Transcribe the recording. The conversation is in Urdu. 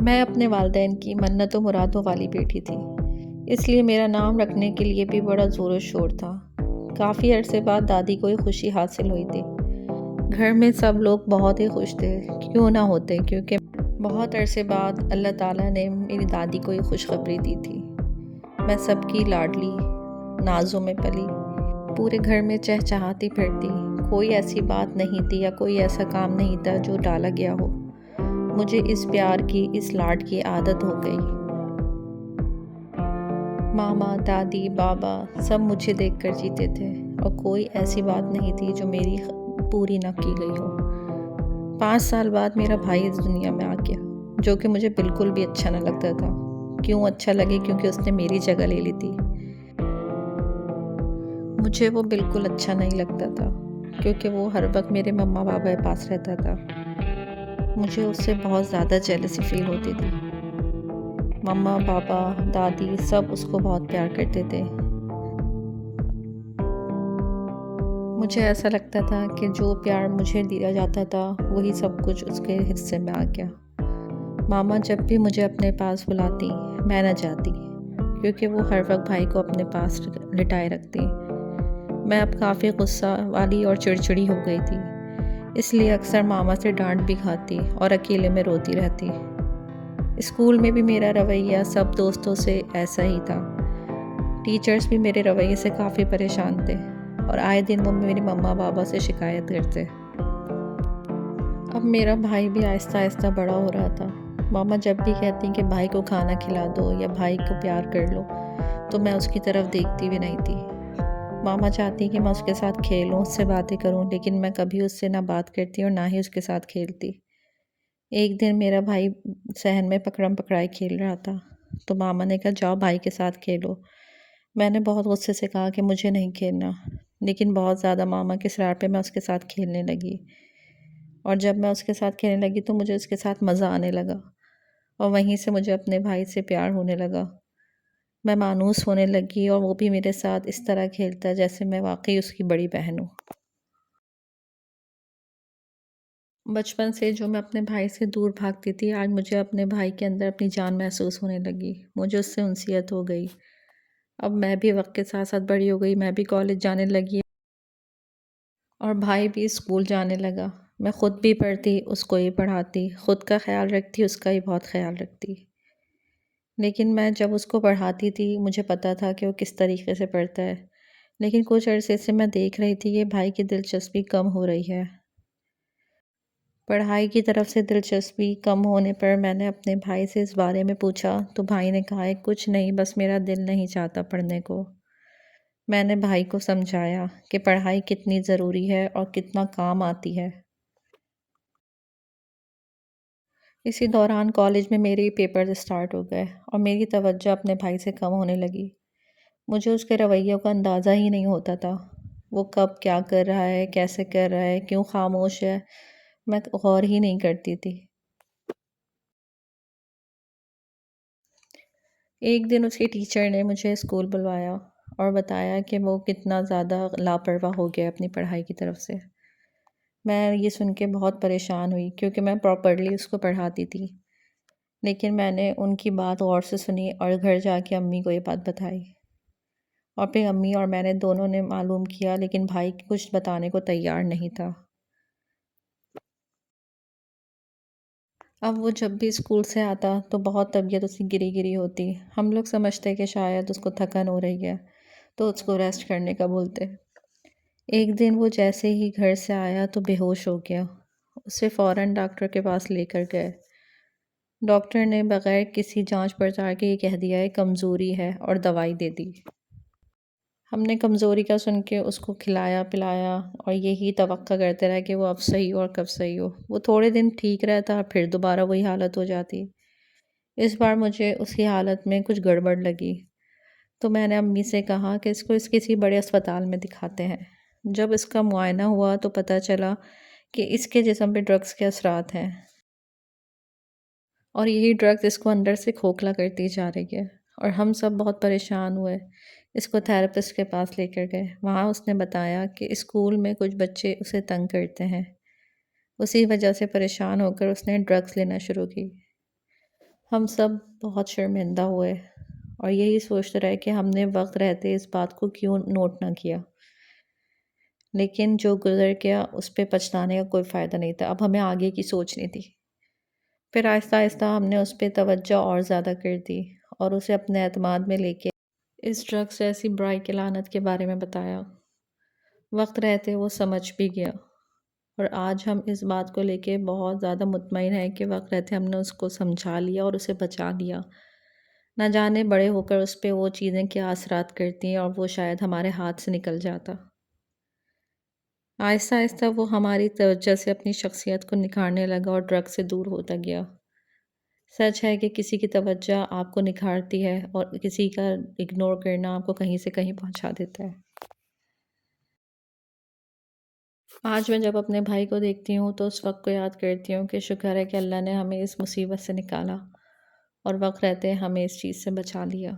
میں اپنے والدین کی منت و مرادوں والی بیٹی تھی، اس لیے میرا نام رکھنے کے لیے بھی بڑا زور و شور تھا۔ کافی عرصے بعد دادی کو یہ خوشی حاصل ہوئی تھی۔ گھر میں سب لوگ بہت ہی خوش تھے، کیوں نہ ہوتے، کیونکہ بہت عرصے بعد اللہ تعالیٰ نے میری دادی کو یہ خوشخبری دی تھی۔ میں سب کی لاڈلی، نازوں میں پلی، پورے گھر میں چہچہاتی پھرتی۔ کوئی ایسی بات نہیں تھی یا کوئی ایسا کام نہیں تھا جو ٹالا گیا ہو۔ مجھے اس پیار کی، اس لاڈ کی عادت ہو گئی۔ ماما، دادی، بابا سب مجھے دیکھ کر جیتے تھے، اور کوئی ایسی بات نہیں تھی جو میری پوری نہ کی گئی ہو۔ 5 سال بعد میرا بھائی اس دنیا میں آ گیا، جو کہ مجھے بالکل بھی اچھا نہ لگتا تھا۔ کیوں اچھا لگے؟ کیونکہ اس نے میری جگہ لے لی تھی۔ مجھے وہ بالکل اچھا نہیں لگتا تھا، کیونکہ وہ ہر وقت میرے مما بابا کے پاس رہتا تھا۔ مجھے اس سے بہت زیادہ جیلسی فیل ہوتی تھی۔ مما، پاپا، دادی سب اس کو بہت پیار کرتے تھے۔ مجھے ایسا لگتا تھا کہ جو پیار مجھے دیا جاتا تھا وہی سب کچھ اس کے حصے میں آ گیا۔ ماما جب بھی مجھے اپنے پاس بلاتی، میں نہ جاتی، کیونکہ وہ ہر وقت بھائی کو اپنے پاس لٹائے رکھتی۔ میں اب کافی غصہ والی اور چڑچڑی ہو گئی تھی، اس لیے اکثر ماما سے ڈانٹ بھی کھاتی اور اکیلے میں روتی رہتی۔ اسکول میں بھی میرا رویہ سب دوستوں سے ایسا ہی تھا۔ ٹیچرز بھی میرے رویے سے کافی پریشان تھے، اور آئے دن وہ میری مما بابا سے شکایت کرتے۔ اب میرا بھائی بھی آہستہ آہستہ بڑا ہو رہا تھا۔ ماما جب بھی کہتی کہ بھائی کو کھانا کھلا دو یا بھائی کو پیار کر لو، تو میں اس کی طرف دیکھتی بھی نہیں تھی۔ ماما چاہتی کہ میں اس کے ساتھ کھیلوں، اس سے باتیں کروں، لیکن میں کبھی اس سے نہ بات کرتی اور نہ ہی اس کے ساتھ کھیلتی۔ ایک دن میرا بھائی صحن میں پکڑم پکڑائی کھیل رہا تھا، تو ماما نے کہا جاؤ بھائی کے ساتھ کھیلو۔ میں نے بہت غصے سے کہا کہ مجھے نہیں کھیلنا، لیکن بہت زیادہ ماما کے اصرار پہ میں اس کے ساتھ کھیلنے لگی، اور جب میں اس کے ساتھ کھیلنے لگی تو مجھے اس کے ساتھ مزہ آنے لگا، اور وہیں سے مجھے اپنے بھائی سے پیار ہونے لگا۔ میں مانوس ہونے لگی، اور وہ بھی میرے ساتھ اس طرح کھیلتا جیسے میں واقعی اس کی بڑی بہن ہوں۔ بچپن سے جو میں اپنے بھائی سے دور بھاگتی تھی، آج مجھے اپنے بھائی کے اندر اپنی جان محسوس ہونے لگی۔ مجھے اس سے انسیت ہو گئی۔ اب میں بھی وقت کے ساتھ ساتھ بڑی ہو گئی، میں بھی کالج جانے لگی، اور بھائی بھی اسکول جانے لگا۔ میں خود بھی پڑھتی، اس کو ہی پڑھاتی، خود کا خیال رکھتی، اس کا ہی بہت خیال رکھتی۔ لیکن میں جب اس کو پڑھاتی تھی مجھے پتا تھا کہ وہ کس طریقے سے پڑھتا ہے، لیکن کچھ عرصے سے میں دیکھ رہی تھی کہ بھائی کی دلچسپی کم ہو رہی ہے۔ پڑھائی کی طرف سے دلچسپی کم ہونے پر میں نے اپنے بھائی سے اس بارے میں پوچھا، تو بھائی نے کہا کچھ نہیں، بس میرا دل نہیں چاہتا پڑھنے کو۔ میں نے بھائی کو سمجھایا کہ پڑھائی کتنی ضروری ہے اور کتنا کام آتی ہے۔ اسی دوران کالج میں میرے پیپرز اسٹارٹ ہو گئے، اور میری توجہ اپنے بھائی سے کم ہونے لگی۔ مجھے اس کے رویوں کا اندازہ ہی نہیں ہوتا تھا۔ وہ کب کیا کر رہا ہے، کیسے کر رہا ہے، کیوں خاموش ہے، میں غور ہی نہیں کرتی تھی۔ ایک دن اس کی ٹیچر نے مجھے اسکول بلوایا اور بتایا کہ وہ کتنا زیادہ لاپرواہ ہو گیا اپنی پڑھائی کی طرف سے۔ میں یہ سن کے بہت پریشان ہوئی، کیونکہ میں پراپرلی اس کو پڑھاتی تھی، لیکن میں نے ان کی بات غور سے سنی اور گھر جا کے امی کو یہ بات بتائی، اور پھر امی اور میں نے دونوں نے معلوم کیا، لیکن بھائی کچھ بتانے کو تیار نہیں تھا۔ اب وہ جب بھی اسکول سے آتا تو بہت طبیعت اس کی گری گری ہوتی۔ ہم لوگ سمجھتے کہ شاید اس کو تھکن ہو رہی ہے، تو اس کو ریسٹ کرنے کا بولتے۔ ایک دن وہ جیسے ہی گھر سے آیا تو بے ہوش ہو گیا۔ اسے فوراً ڈاکٹر کے پاس لے کر گئے۔ ڈاکٹر نے بغیر کسی جانچ پڑتال کے یہ کہہ دیا ہے کمزوری ہے، اور دوائی دے دی۔ ہم نے کمزوری کا سن کے اس کو کھلایا پلایا، اور یہی توقع کرتے رہے کہ وہ اب صحیح ہو اور کب صحیح ہو۔ وہ تھوڑے دن ٹھیک رہتا، پھر دوبارہ وہی حالت ہو جاتی۔ اس بار مجھے اس کی حالت میں کچھ گڑبڑ لگی، تو میں نے امی سے کہا کہ اس کو کسی بڑے اسپتال میں دکھاتے ہیں۔ جب اس کا معائنہ ہوا تو پتہ چلا کہ اس کے جسم پہ ڈرگس کے اثرات ہیں، اور یہی ڈرگس اس کو اندر سے کھوکھلا کرتی جا رہی ہے، اور ہم سب بہت پریشان ہوئے۔ اس کو تھیراپسٹ کے پاس لے کر گئے۔ وہاں اس نے بتایا کہ اسکول میں کچھ بچے اسے تنگ کرتے ہیں، اسی وجہ سے پریشان ہو کر اس نے ڈرگس لینا شروع کی۔ ہم سب بہت شرمندہ ہوئے اور یہی سوچتے رہے کہ ہم نے وقت رہتے اس بات کو کیوں نوٹ نہ کیا، لیکن جو گزر گیا اس پہ پچھتانے کا کوئی فائدہ نہیں تھا، اب ہمیں آگے کی سوچنی تھی۔ پھر آہستہ آہستہ ہم نے اس پہ توجہ اور زیادہ کر دی اور اسے اپنے اعتماد میں لے کے اس ڈرگس جیسی برائی کی لعنت کے بارے میں بتایا۔ وقت رہتے وہ سمجھ بھی گیا اور آج ہم اس بات کو لے کے بہت زیادہ مطمئن ہیں کہ وقت رہتے ہم نے اس کو سمجھا لیا اور اسے بچا لیا۔ نہ جانے بڑے ہو کر اس پہ وہ چیزیں کیا اثرات کرتی ہیں اور وہ شاید ہمارے ہاتھ سے نکل جاتا۔ آہستہ آہستہ وہ ہماری توجہ سے اپنی شخصیت کو نکھارنے لگا اور ڈرگ سے دور ہوتا گیا۔ سچ ہے کہ کسی کی توجہ آپ کو نکھارتی ہے اور کسی کا اگنور کرنا آپ کو کہیں سے کہیں پہنچا دیتا ہے۔ آج میں جب اپنے بھائی کو دیکھتی ہوں تو اس وقت کو یاد کرتی ہوں کہ شکر ہے کہ اللہ نے ہمیں اس مصیبت سے نکالا اور وقت رہتے ہمیں اس چیز سے بچا لیا۔